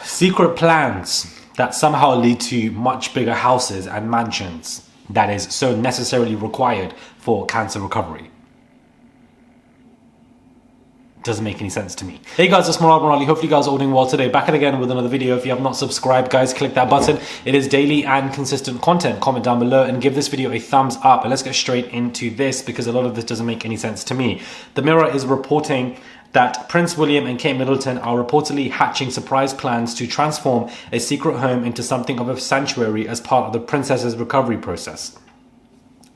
Secret plans that somehow lead to much bigger houses and mansions that is so necessarily required for cancer recovery. Doesn't make any sense to me. Hey guys, it's Morali. Hopefully you guys are all doing well today. Back again with another video. If you have not subscribed, guys, click that button. It is daily and consistent content. Comment down below and give this video a thumbs up. And let's get straight into this because a lot of this doesn't make any sense to me. The Mirror is reporting that Prince William and Kate Middleton are reportedly hatching surprise plans to transform a secret home into something of a sanctuary as part of the princess's recovery process.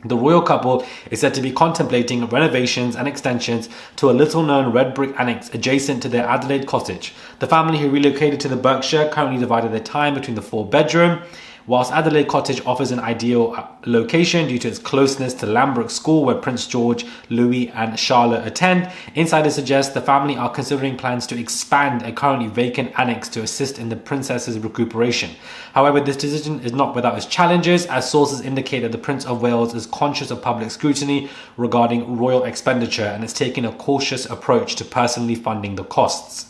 The royal couple is said to be contemplating renovations and extensions to a little-known red brick annex adjacent to their Adelaide cottage. The family, who relocated to the Berkshire, currently divided their time between the four-bedroom. Whilst Adelaide Cottage offers an ideal location due to its closeness to Lambrook School, where Prince George, Louis and Charlotte attend, insiders suggest the family are considering plans to expand a currently vacant annex to assist in the princess's recuperation. However, this decision is not without its challenges, as sources indicate that the Prince of Wales is conscious of public scrutiny regarding royal expenditure and is taking a cautious approach to personally funding the costs.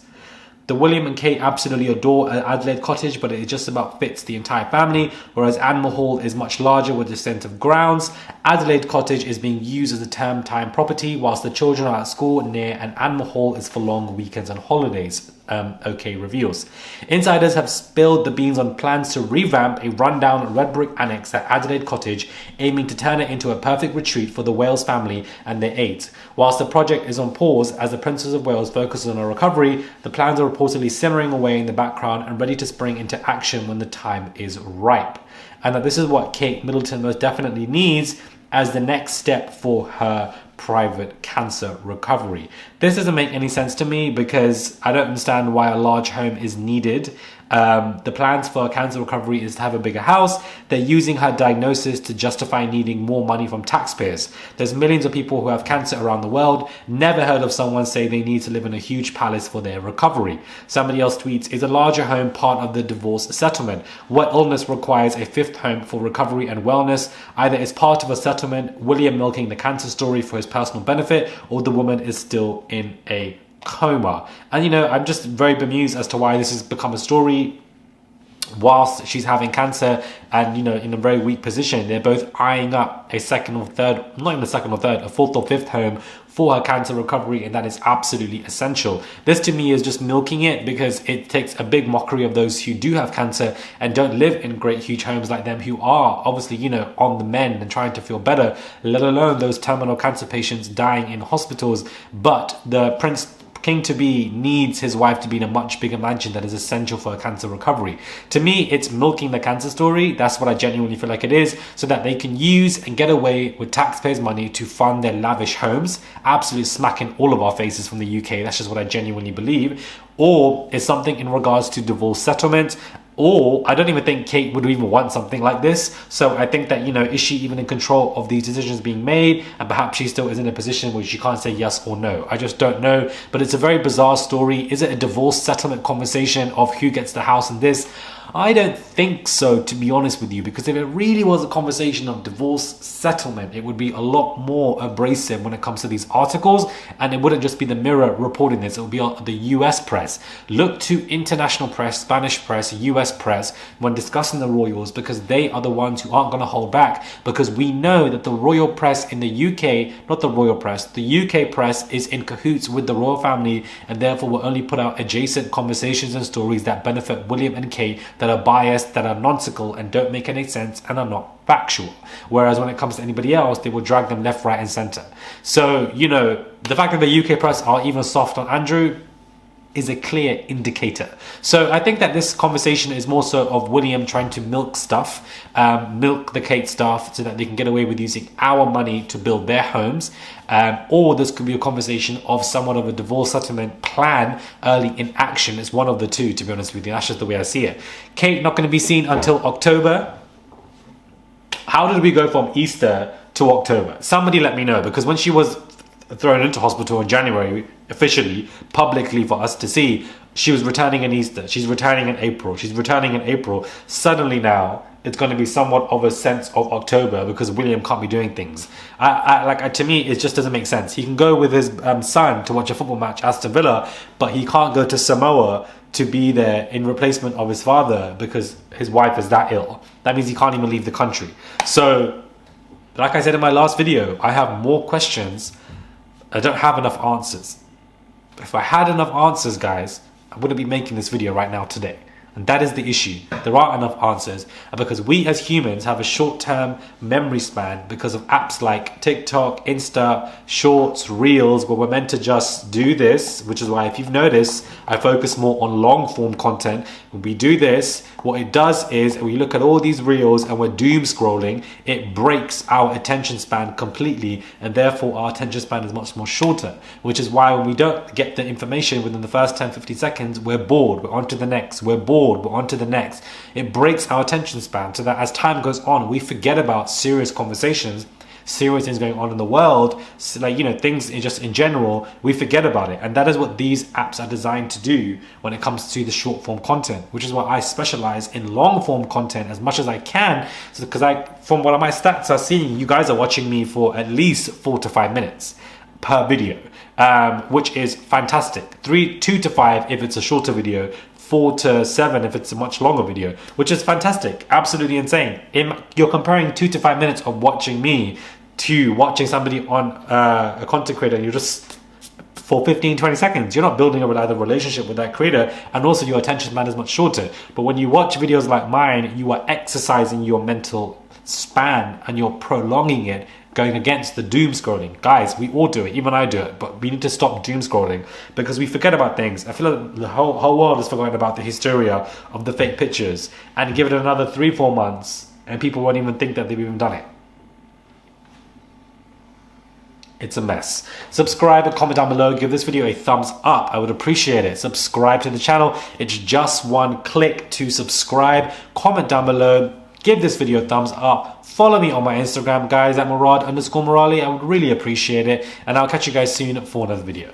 The William and Kate absolutely adore Adelaide Cottage, but it just about fits the entire family, whereas Animal Hall is much larger with extensive grounds. Adelaide Cottage is being used as a term time property, whilst the children are at school near, and Animal Hall is for long weekends and holidays. OK reveals. Insiders have spilled the beans on plans to revamp a rundown red brick annex at Adelaide Cottage, aiming to turn it into a perfect retreat for the Wales family and their aides. Whilst the project is on pause as the Princess of Wales focuses on her recovery, the plans are reportedly simmering away in the background and ready to spring into action when the time is ripe. And that this is what Kate Middleton most definitely needs as the next step for her private cancer recovery. This doesn't make any sense to me because I don't understand why a large home is needed. The plans for cancer recovery is to have a bigger house. They're using her diagnosis to justify needing more money from taxpayers. There's millions of people who have cancer around the world. Never heard of someone say they need to live in a huge palace for their recovery. Somebody else tweets, is a larger home part of the divorce settlement? What illness requires a fifth home for recovery and wellness? Either it's part of a settlement, William milking the cancer story for his personal benefit, or the woman is still in a coma. And I'm just very bemused as to why this has become a story whilst she's having cancer and in a very weak position. They're both eyeing up a second or third, not even a second or third, a fourth or fifth home for her cancer recovery, and that is absolutely essential. This to me is just milking it because it takes a big mockery of those who do have cancer and don't live in great huge homes like them, who are obviously on the mend and trying to feel better, let alone those terminal cancer patients dying in hospitals. But the King-to-be needs his wife to be in a much bigger mansion that is essential for her cancer recovery. To me, it's milking the cancer story. That's what I genuinely feel like it is, so that they can use and get away with taxpayers' money to fund their lavish homes, absolutely smacking all of our faces from the UK. That's just what I genuinely believe. Or it's something in regards to divorce settlement. Or I don't even think Kate would even want something like this. So I think that, is she even in control of these decisions being made? And perhaps she still is in a position where she can't say yes or no. I just don't know. But it's a very bizarre story. Is it a divorce settlement conversation of who gets the house and this? I don't think so, to be honest with you, because if it really was a conversation of divorce settlement, it would be a lot more abrasive when it comes to these articles, and it wouldn't just be the Mirror reporting this, it would be on the US press. Look to international press, Spanish press, US press when discussing the royals, because they are the ones who aren't going to hold back, because we know that the royal press in the UK, not the royal press, the UK press is in cahoots with the royal family, and therefore will only put out adjacent conversations and stories that benefit William and Kate, that are biased, that are nonsensical and don't make any sense and are not factual. Whereas when it comes to anybody else, they will drag them left, right and center. So, the fact that the UK press are even soft on Andrew is a clear indicator. So I think that this conversation is more so of William trying to milk stuff, milk the Kate stuff so that they can get away with using our money to build their homes. Or this could be a conversation of somewhat of a divorce settlement plan early in action. It's one of the two, to be honest with you. That's just the way I see it. Kate not going to be seen until October. How did we go from Easter to October? Somebody let me know, because when she was thrown into hospital in January, officially, publicly for us to see, she was returning in Easter, she's returning in April, she's returning in April. Suddenly now, it's going to be somewhat of a sense of October because William can't be doing things. To me, it just doesn't make sense. He can go with his son to watch a football match, Aston Villa, but he can't go to Samoa to be there in replacement of his father because his wife is that ill. That means he can't even leave the country. So, like I said in my last video, I have more questions. I don't have enough answers. If I had enough answers, guys, I wouldn't be making this video right now today. And that is the issue. There aren't enough answers. And because we as humans have a short-term memory span because of apps like TikTok, Insta, Shorts, Reels, where we're meant to just do this, which is why if you've noticed, I focus more on long-form content. When we do this, what it does is we look at all these Reels and we're doom scrolling, it breaks our attention span completely, and therefore our attention span is much more shorter, which is why when we don't get the information within the first 10-15 seconds, we're bored, we're on to the next, we're bored, we're on to the next. It breaks our attention span so that as time goes on, we forget about serious conversations, serious things going on in the world, like, you know, things just in general, we forget about it. And that is what these apps are designed to do when it comes to the short form content, which is why I specialize in long form content as much as I can. So, because from what my stats are seeing, you guys are watching me for at least 4 to 5 minutes per video, which is fantastic. 2 to 5 if it's a shorter video, 4 to 7 if it's a much longer video, which is fantastic, absolutely insane. You're comparing 2 to 5 minutes of watching me to watching somebody on a content creator, and you're just for 15-20 seconds, you're not building a relationship with that creator, and also your attention span is much shorter. But when you watch videos like mine, you are exercising your mental span and you're prolonging it, going against the doom scrolling. Guys, we all do it, even I do it, but we need to stop doom scrolling because we forget about things. I feel like the whole world has forgotten about the hysteria of the fake pictures, and give it another 3-4 months and people won't even think that they've even done it. It's a mess. Subscribe and comment down below. Give this video a thumbs up. I would appreciate it. Subscribe to the channel. It's just one click to subscribe. Comment down below. Give this video a thumbs up. Follow me on my Instagram, guys, at Murad_Morali. I would really appreciate it. And I'll catch you guys soon for another video.